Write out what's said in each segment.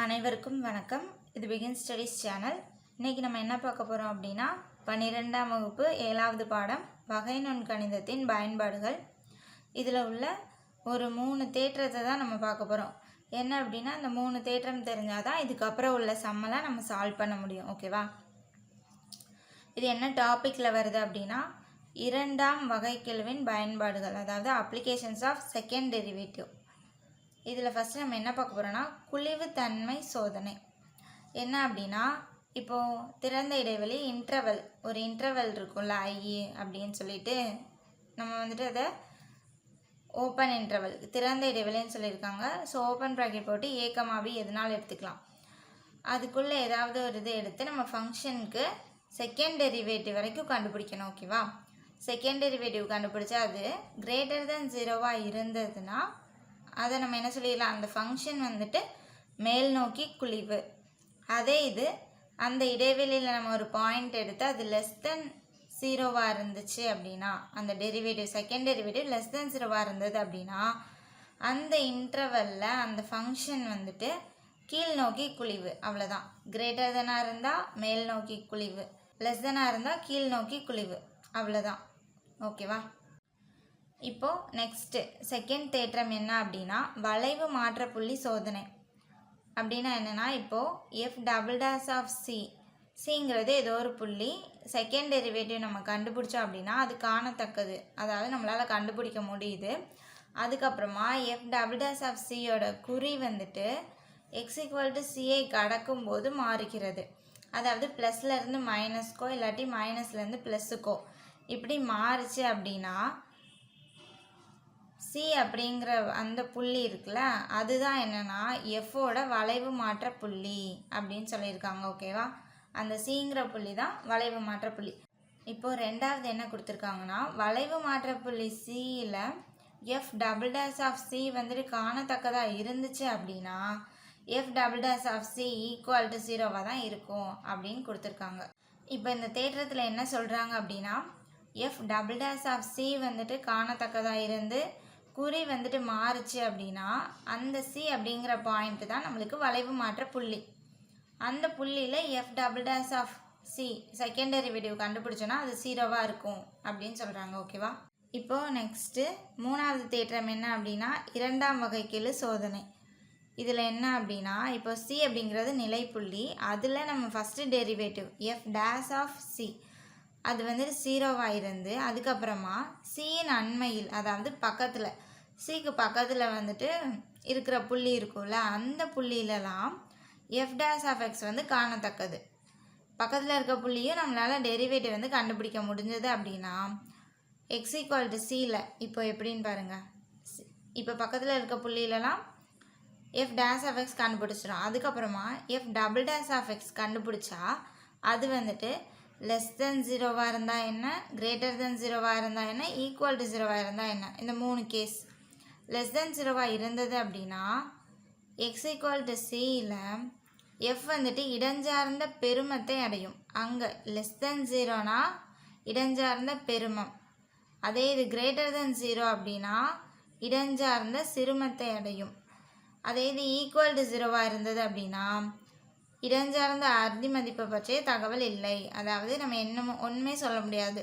அனைவருக்கும் வணக்கம். இது பிகின் ஸ்டடீஸ் சேனல். இன்றைக்கி நம்ம என்ன பார்க்க போகிறோம் அப்படின்னா 12ஆம் வகுப்பு 7வது பாடம் வகை நுண்கணிதத்தின் பயன்பாடுகள். இதில் உள்ள ஒரு 3 தேற்றத்தை தான் நம்ம பார்க்க போகிறோம். என்ன அப்படின்னா இந்த 3 தேற்றம் தெரிஞ்சால் தான் இதுக்கப்புறம் உள்ள சம்மெல்லாம் நம்ம சால்வ் பண்ண முடியும். ஓகேவா? இது என்ன டாப்பிக்கில் வருது அப்படின்னா 2ஆம் வகைக்கெழுவின் பயன்பாடுகள், அதாவது அப்ளிகேஷன்ஸ் ஆஃப் செகண்ட் டெரிவேட்டிவ். இதில் ஃபஸ்ட்டு நம்ம என்ன பார்க்க போகிறோன்னா குழிவுத்தன்மை சோதனை. என்ன அப்படின்னா இப்போது திறந்த இடைவெளி ஒரு இன்டர்வல் இருக்கும்ல ஐஏ அப்படின்னு சொல்லிட்டு நம்ம வந்துட்டு அதை ஓப்பன் இன்டர்வல் திறந்த இடைவெளின்னு சொல்லியிருக்காங்க. ஸோ ஓப்பன் ப்ராக்கெட் போட்டு ஏகமாவி எதனாலும் எடுத்துக்கலாம். அதுக்குள்ளே ஏதாவது ஒரு இது எடுத்து நம்ம ஃபங்க்ஷனுக்கு செகண்ட் டெரிவேட்டிவ் வரைக்கும் கண்டுபிடிக்கணும். ஓகேவா? செகண்ட் டெரிவேட்டிவ் கண்டுபிடிச்சா அது கிரேட்டர் தென் 0வாக இருந்ததுன்னா அதை நம்ம என்ன சொல்லிடலாம், அந்த ஃபங்க்ஷன் வந்துட்டு மேல் நோக்கி குழிவு. அதே இது அந்த இடைவெளியில் நம்ம ஒரு பாயிண்ட் எடுத்து அது லெஸ் தென் 0வாக இருந்துச்சு அப்படின்னா, அந்த derivative second derivative less then 0வாக இருந்தது அப்படின்னா அந்த இன்டர்வலில் அந்த ஃபங்க்ஷன் வந்துட்டு கீழ் நோக்கி குழிவு. அவ்வளோதான். கிரேட்டர் தெனாக இருந்தால் மேல் நோக்கி குழிவு, லெஸ் தெனாக இருந்தால் கீழ் நோக்கி குழிவு. அவ்வளோதான். ஓகேவா? இப்போது நெக்ஸ்ட்டு செகண்ட் தேற்றம் என்ன அப்படின்னா வளைவு மாற்ற புள்ளி சோதனை. அப்படின்னா என்னென்னா இப்போது எஃப் டபுள் டேஷ் ஆஃப் சிங்கிறது ஏதோ ஒரு புள்ளி செகண்ட் டெரிவேட்டிவ் நம்ம கண்டுபிடிச்சோம் அப்படின்னா அது காணத்தக்கது, அதாவது நம்மளால் கண்டுபிடிக்க முடியுது. அதுக்கப்புறமா எஃப் டபுள் டேஷ் ஆஃப் சியோட குறி வந்துட்டு எக்ஸ் ஈக்குவல் டு சிஐ கடக்கும்போது மாறுகிறது. அதாவது ப்ளஸ்லேருந்து மைனஸ்க்கோ இல்லாட்டி மைனஸ்லேருந்து ப்ளஸ்ஸுக்கோ இப்படி மாறுச்சு அப்படின்னா சி அப்படிங்கிற அந்த புள்ளி இருக்குல்ல அதுதான் என்னென்னா எஃபோட வளைவு மாற்ற புள்ளி அப்படின்னு சொல்லியிருக்காங்க. ஓகேவா? அந்த சிங்கிற புள்ளி தான் வளைவு மாற்ற புள்ளி. இப்போது ரெண்டாவது என்ன கொடுத்துருக்காங்கன்னா வளைவு மாற்ற புள்ளி சியில் F double dash of C வந்துட்டு காணத்தக்கதாக இருந்துச்சு அப்படின்னா F double dash of C equal to 0வாக தான் இருக்கும் அப்படின்னு கொடுத்துருக்காங்க. இப்போ இந்த தேற்றத்தில் என்ன சொல்கிறாங்க அப்படின்னா F double dash of C வந்துட்டு காணத்தக்கதாக இருந்து குறி வந்துட்டு மாறுச்சு அப்படின்னா அந்த சி அப்படிங்கிற பாயிண்ட்டு தான் நம்மளுக்கு வளைவு மாற்ற புள்ளி. அந்த புள்ளியில் F double dash of C second derivative கண்டுபிடிச்சோன்னா அது 0வாக இருக்கும் அப்படின்னு சொல்கிறாங்க. ஓகேவா? இப்போது நெக்ஸ்ட்டு 3வது தேற்றம் என்ன அப்படின்னா 2ஆம் வகைக்கெழு சோதனை. இதில் என்ன அப்படின்னா இப்போ சி அப்படிங்கிறது நிலைப்புள்ளி, அதில் நம்ம first derivative F dash of C அது வந்துட்டு 0வாக இருந்து அதுக்கப்புறமா சியின் அண்மையில், அதாவது பக்கத்தில் சிக்கு பக்கத்தில் வந்துட்டு இருக்கிற புள்ளி இருக்கும்ல அந்த புள்ளியிலலாம் எஃப் டேஷ் ஆஃப் எக்ஸ் வந்து காணத்தக்கது. பக்கத்தில் இருக்க புள்ளியும் நம்மளால் டெரிவேட்டிவ் வந்து கண்டுபிடிக்க முடிஞ்சது அப்படின்னா எக்ஸ் ஈக்குவல் டு சியில் இப்போ எப்படின்னு பாருங்கள். இப்போ பக்கத்தில் இருக்க புள்ளியிலலாம் எஃப் டேஷ் ஆஃப் எக்ஸ் கண்டுபிடிச்சிடும். அதுக்கப்புறமா F double dash of X கண்டுபிடிச்சா அது வந்துட்டு லெஸ் தென் 0வாக இருந்தால் என்ன, கிரேட்டர் தென் 0வாக இருந்தால் என்ன, ஈக்குவல் டு 0வாக இருந்தால் என்ன, இந்த 3 கேஸ். லெஸ் தென் 0வாக இருந்தது அப்படின்னா எக்ஸ் ஈக்குவல் டு சியில் எஃப் வந்துட்டு இடஞ்சார்ந்த பெருமத்தை அடையும். அங்கே லெஸ் தென் 0னா இடஞ்சார்ந்த பெருமம், அதே இது கிரேட்டர் தென் 0 அப்படின்னா இடஞ்சார்ந்த சிறுமத்தை அடையும். அதே இது ஈக்குவல் டு 0வாக இருந்தது அப்படின்னா இடஞ்சார்ந்த அறுதி மதிப்பை பற்றிய தகவல் இல்லை. அதாவது நம்ம ஒன்றுமே சொல்ல முடியாது,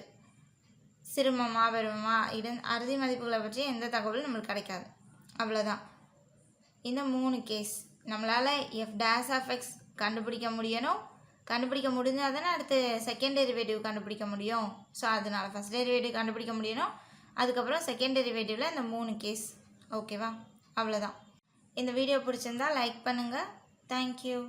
சிறுமமா பெருமமா அறுதி மதிப்புகளை பற்றி எந்த தகவலும் நம்மளுக்கு கிடைக்காது. அவ்வளோதான். இந்த 3 கேஸ் நம்மளால் எஃப் டேஷ் ஆஃப் எக்ஸ் கண்டுபிடிக்க முடிஞ்சால் தானே அடுத்து செகண்ட் டெரிவேட்டிவ் கண்டுபிடிக்க முடியும். ஸோ அதனால் ஃபஸ்ட் டெரிவேட்டிவ் கண்டுபிடிக்க முடியணும், அதுக்கப்புறம் செகண்ட் டெரிவேட்டிவில் இந்த 3 கேஸ். ஓகேவா? அவ்வளோதான். இந்த வீடியோ பிடிச்சிருந்தால் லைக் பண்ணுங்கள். தேங்க்யூ.